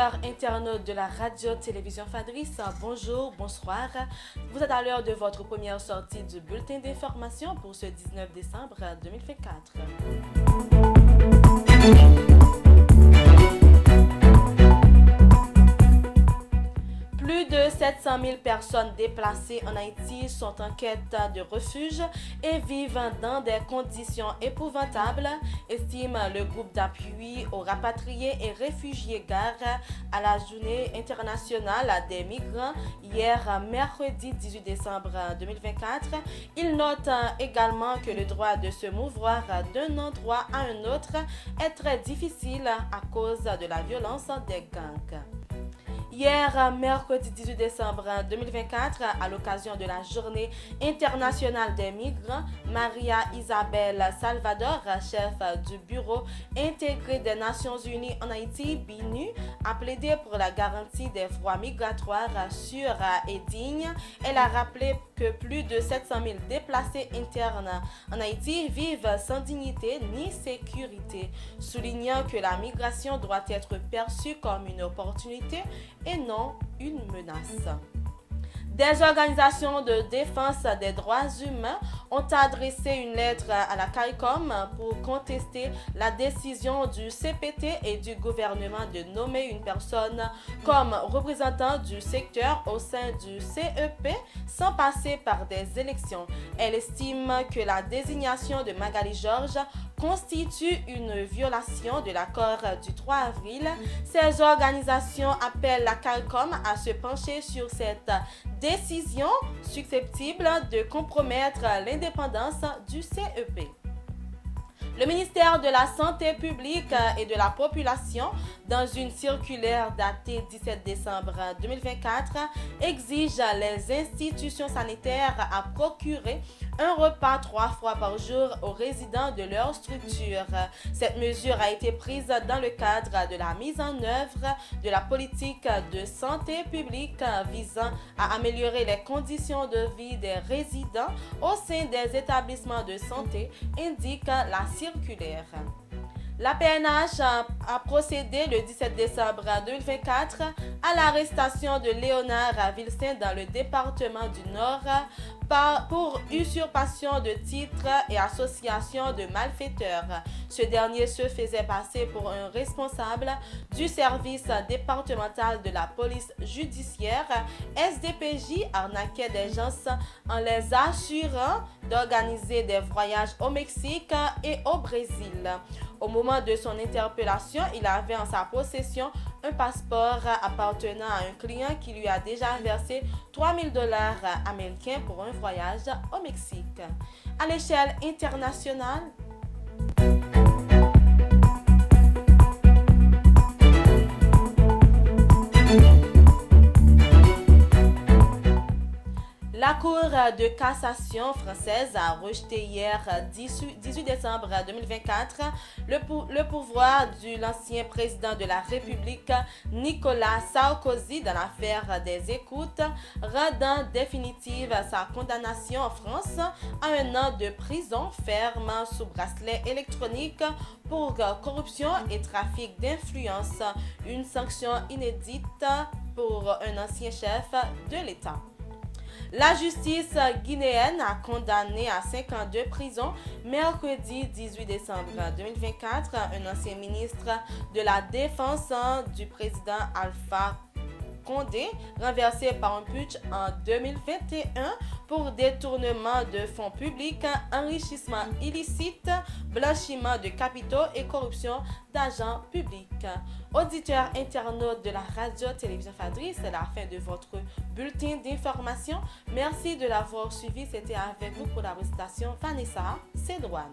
Auditeurs, internautes de la radio-télévision Fadris, bonjour, bonsoir. Vous êtes à l'heure de votre première sortie du bulletin d'information pour ce 19 décembre 2024. Plus de 700 000 personnes déplacées en Haïti sont en quête de refuge et vivent dans des conditions épouvantables, estime le groupe d'appui aux rapatriés et réfugiés GAR à la Journée internationale des migrants hier mercredi 18 décembre 2024. Il note également que le droit de se mouvoir d'un endroit à un autre est très difficile à cause de la violence des gangs. Hier, mercredi 18 décembre 2024, à l'occasion de la Journée internationale des migrants, Maria Isabel Salvador, chef du Bureau intégré des Nations Unies en Haïti, BINU, a plaidé pour la garantie des voies migratoires sûres et dignes. Elle a rappelé que plus de 700 000 déplacés internes en Haïti vivent sans dignité ni sécurité, soulignant que la migration doit être perçue comme une opportunité et non une menace. Des organisations de défense des droits humains ont adressé une lettre à la CARICOM pour contester la décision du CPT et du gouvernement de nommer une personne comme représentant du secteur au sein du CEP sans passer par des élections. Elle estime que la désignation de Magali Georges constitue une violation de l'accord du 3 avril. Ces organisations appellent la CARICOM à se pencher sur cette décision susceptible de compromettre l'indépendance du CEP. Le ministère de la Santé publique et de la Population, dans une circulaire datée 17 décembre 2024, exige les institutions sanitaires à procurer un repas 3 fois par jour aux résidents de leur structure. Cette mesure a été prise dans le cadre de la mise en œuvre de la politique de santé publique visant à améliorer les conditions de vie des résidents au sein des établissements de santé, indique la circulaire. La PNH a procédé le 17 décembre 2024 à l'arrestation de Léonard Vilsain dans le département du Nord pour usurpation de titres et association de malfaiteurs. Ce dernier se faisait passer pour un responsable du service départemental de la police judiciaire. SDPJ arnaquait des gens en les assurant d'organiser des voyages au Mexique et au Brésil. Au moment de son interpellation, il avait en sa possession un passeport appartenant à un client qui lui a déjà versé $3 000 américains pour un voyage au Mexique. À l'échelle internationale, la Cour de cassation française a rejeté hier 18 décembre 2024 le pouvoir de l'ancien président de la République Nicolas Sarkozy dans l'affaire des écoutes, rendant définitive sa condamnation en France à 1 an de prison ferme sous bracelet électronique pour corruption et trafic d'influence, une sanction inédite pour un ancien chef de l'État. La justice guinéenne a condamné à 5 ans de prison mercredi 18 décembre 2024 un ancien ministre de la Défense du président Alpha Condé, renversé par un putsch en 2021 pour détournement de fonds publics, enrichissement illicite, blanchiment de capitaux et corruption d'agents publics. Auditeurs internautes de la radio-télévision Fadris, c'est la fin de votre bulletin d'information. Merci de l'avoir suivi. C'était avec vous pour la présentation Vanessa Cédouane.